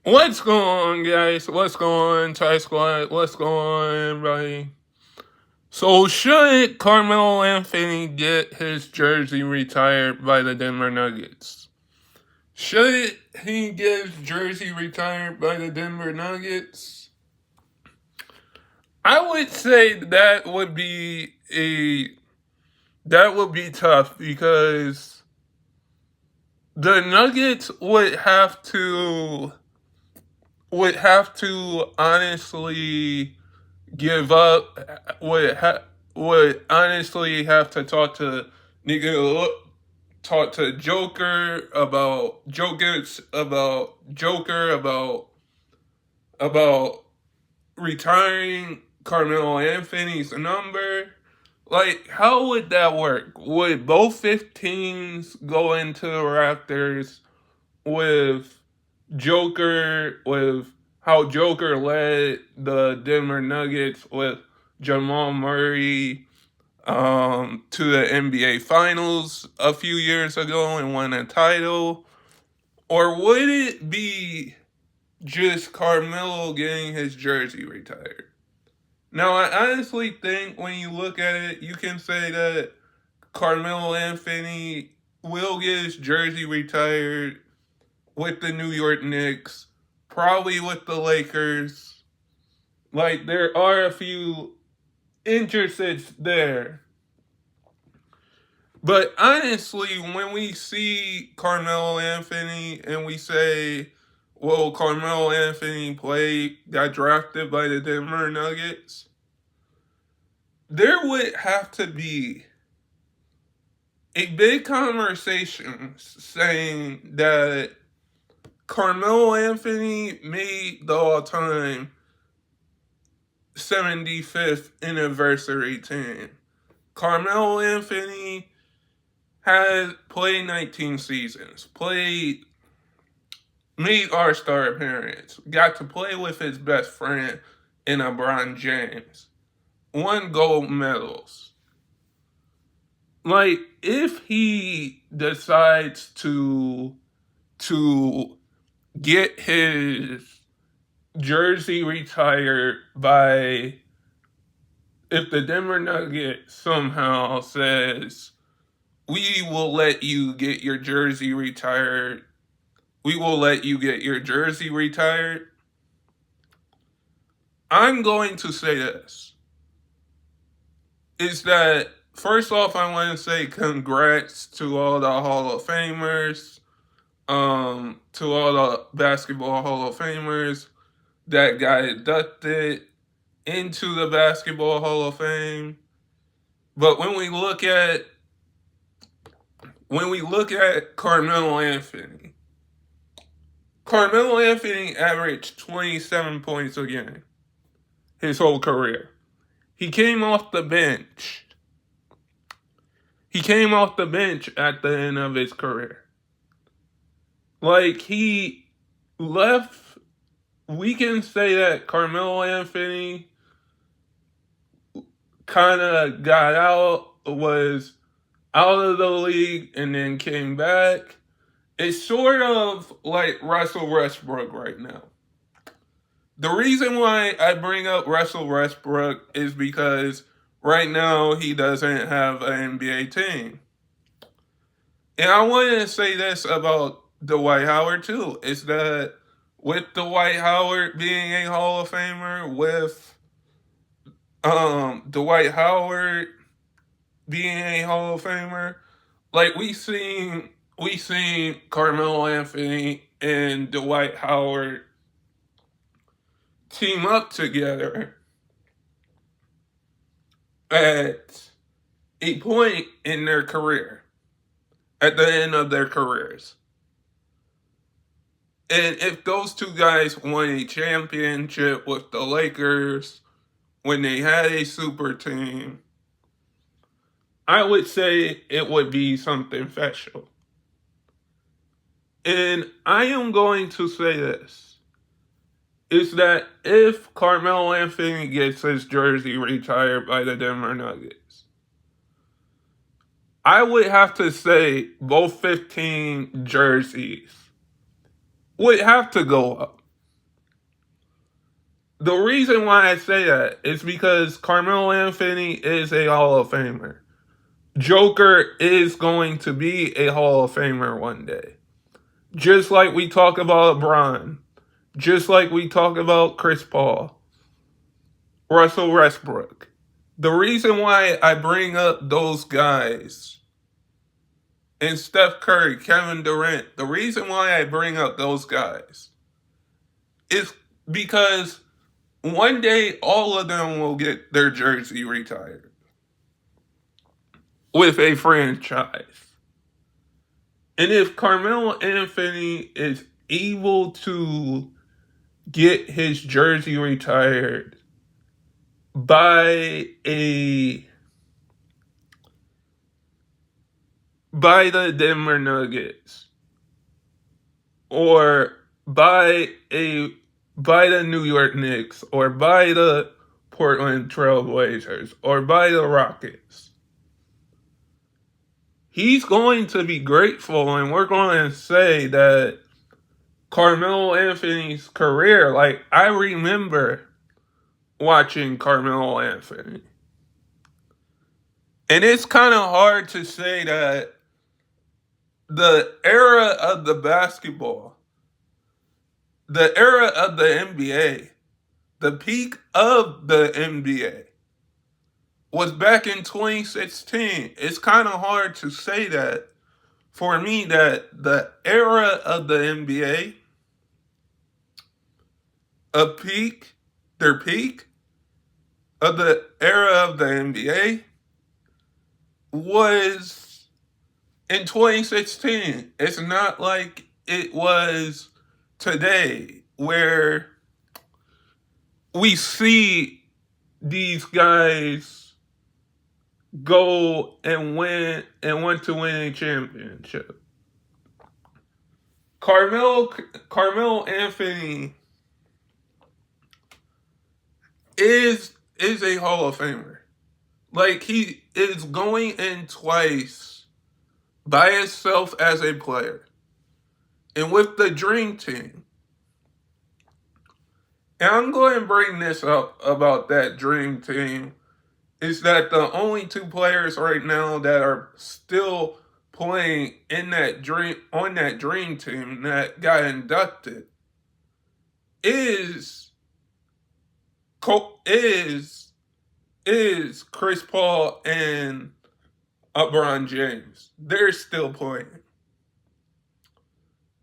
What's going on, guys? What's going on, Ty Squad? What's going on, everybody? So, should Carmelo Anthony get his jersey retired by the Denver Nuggets? Should he get his jersey retired by the Denver Nuggets? I would say that would be tough because the Nuggets would have to honestly give up. Would honestly have to talk to Joker about retiring Carmelo Anthony's number. Like, how would that work? Would both 15s go into the Raptors with with how Joker led the Denver Nuggets with Jamal Murray to the NBA Finals a few years ago and won a title? Or would it be just Carmelo getting his jersey retired? Now, I honestly think when you look at it, you can say that Carmelo Anthony will get his jersey retired with the New York Knicks, probably with the Lakers. Like, there are a few interests there. But honestly, when we see Carmelo Anthony and we say, well, Carmelo Anthony got drafted by the Denver Nuggets, there would have to be a big conversation saying that Carmelo Anthony made the all-time 75th anniversary team. Carmelo Anthony has played 19 seasons, made All-Star appearance, got to play with his best friend in LeBron James, won gold medals. Like, if he decides to get his jersey retired if the Denver Nuggets somehow says, we will let you get your jersey retired, I'm going to say this. Is that, first off, I want to say congrats to all the Hall of Famers, to all the basketball Hall of Famers that got inducted into the Basketball Hall of Fame. But when we look at Carmelo Anthony averaged 27 points a game his whole career. He came off the bench. At the end of his career. Like, he left. We can say that Carmelo Anthony kind of was out of the league and then came back. It's sort of like Russell Westbrook right now. The reason why I bring up Russell Westbrook is because right now he doesn't have an NBA team. And I want to say this about Dwight Howard too, is that with Dwight Howard being a Hall of Famer, with Dwight Howard being a Hall of Famer, like we seen Carmelo Anthony and Dwight Howard team up together at a point in their career, at the end of their careers. And if those two guys won a championship with the Lakers when they had a super team, I would say it would be something special. And I am going to say this, is that if Carmelo Anthony gets his jersey retired by the Denver Nuggets, I would have to say both 15 jerseys would have to go up. The reason why I say that is because Carmelo Anthony is a Hall of Famer. Joker is going to be a Hall of Famer one day. Just like we talk about LeBron. Just like we talk about Chris Paul. Russell Westbrook. The reason why I bring up those guys and Steph Curry, Kevin Durant, the reason why I bring up those guys is because one day all of them will get their jersey retired with a franchise. And if Carmelo Anthony is able to get his jersey retired by the Denver Nuggets or by the New York Knicks or by the Portland Trail Blazers or by the Rockets, he's going to be grateful, and we're going to say that Carmelo Anthony's career, like, I remember watching Carmelo Anthony. And it's kind of hard to say that the era of the basketball, the era of the NBA, the peak of the NBA was back in 2016. It's kind of hard to say that for me that the era of the NBA, their peak of the era of the NBA was in 2016. It's not like it was today where we see these guys go and want to win a championship. Carmelo Anthony is a Hall of Famer. Like, he is going in twice by himself as a player. And with the Dream Team. And I'm going to bring this up about that Dream Team, is that the only two players right now that are still playing on that Dream Team that got inducted is Chris Paul and LeBron James. They're still playing.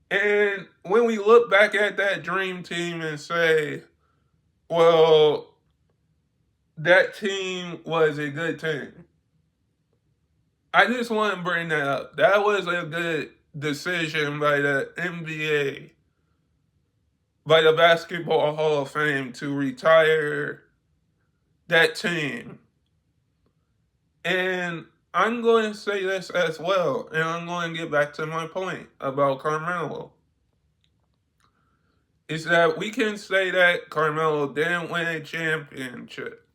And when we look back at that Dream Team and say, well, that team was a good team, I just want to bring that up. That was a good decision by the NBA, by the Basketball Hall of Fame, to retire that team. And I'm going to say this as well, and I'm going to get back to my point about Carmelo. Is that we can say that Carmelo didn't win a championship.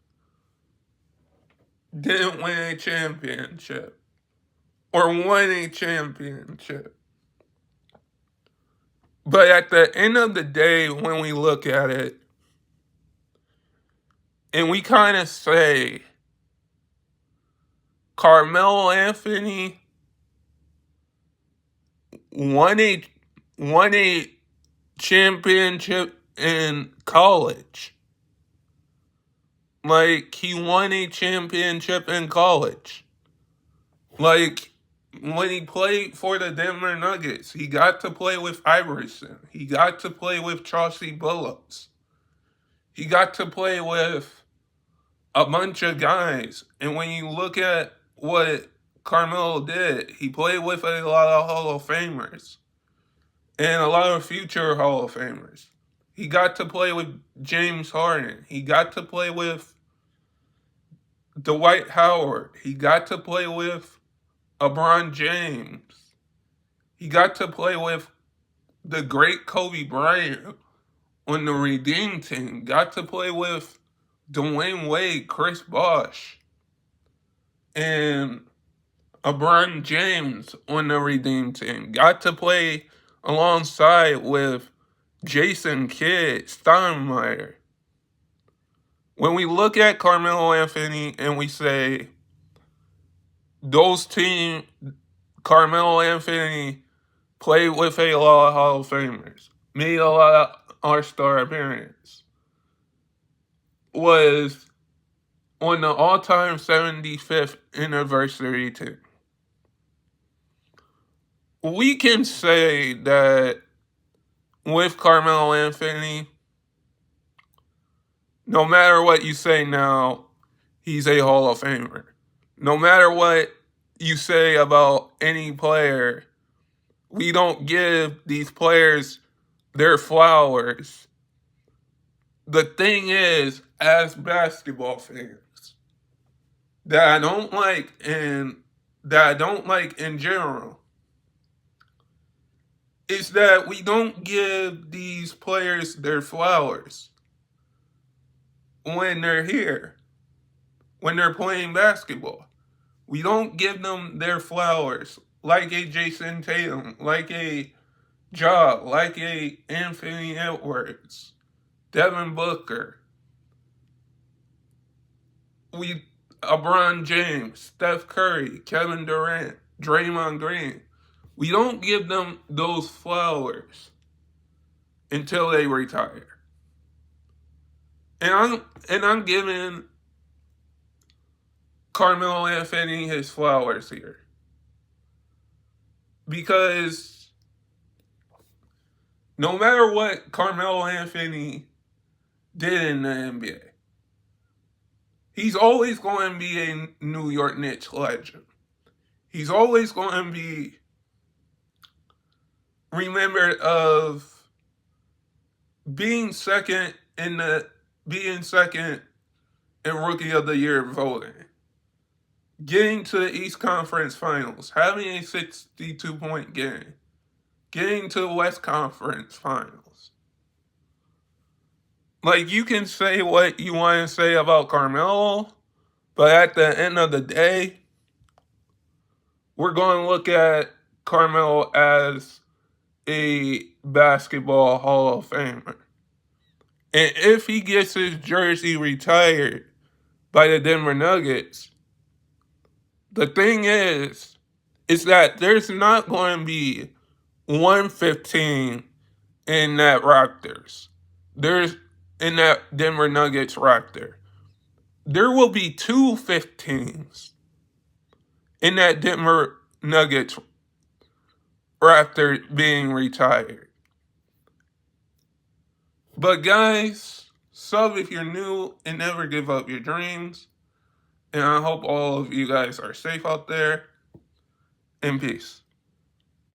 Or won a championship. But at the end of the day, when we look at it, and we kind of say, Carmelo Anthony won a championship in college. Like, he won a championship in college. Like, when he played for the Denver Nuggets, he got to play with Iverson. He got to play with Chauncey Billups. He got to play with a bunch of guys. And when you look at what Carmelo did, he played with a lot of Hall of Famers and a lot of future Hall of Famers. He got to play with James Harden. He got to play with Dwight Howard. He got to play with LeBron James. He got to play with the great Kobe Bryant on the Redeem Team. Got to play with Dwayne Wade, Chris Bosh, and LeBron James on the Redeem Team. Got to play alongside with Jason Kidd, Steinmeier. When we look at Carmelo Anthony and we say those team, Carmelo Anthony played with a lot of Hall of Famers, made a lot of All-Star appearances, was on the all-time 75th anniversary team. We can say that with Carmelo Anthony, no matter what you say now, he's a Hall of Famer. No matter what you say about any player, we don't give these players their flowers. The thing is, as basketball fans, that I don't like in general, is that we don't give these players their flowers when they're here, when they're playing basketball. We don't give them their flowers like a Jason Tatum, like a Ja, like a Anthony Edwards, Devin Booker, LeBron James, Steph Curry, Kevin Durant, Draymond Green. We don't give them those flowers until they retire. And I'm giving Carmelo Anthony his flowers here. Because no matter what Carmelo Anthony did in the NBA, he's always going to be a New York Knicks legend. He's always going to be remembered of being second in Rookie of the Year voting, getting to the East Conference Finals, having a 62-point game, getting to the West Conference Finals. Like, you can say what you want to say about Carmelo, but at the end of the day, we're going to look at Carmelo as a basketball Hall of Famer. And if he gets his jersey retired by the Denver Nuggets, the thing is that there's not going to be 115 in that Raptors. There's in that Denver Nuggets Raptor. There will be 2 15s in that Denver Nuggets Raptor being retired. But guys, sub if you're new and never give up your dreams. And I hope all of you guys are safe out there. And peace.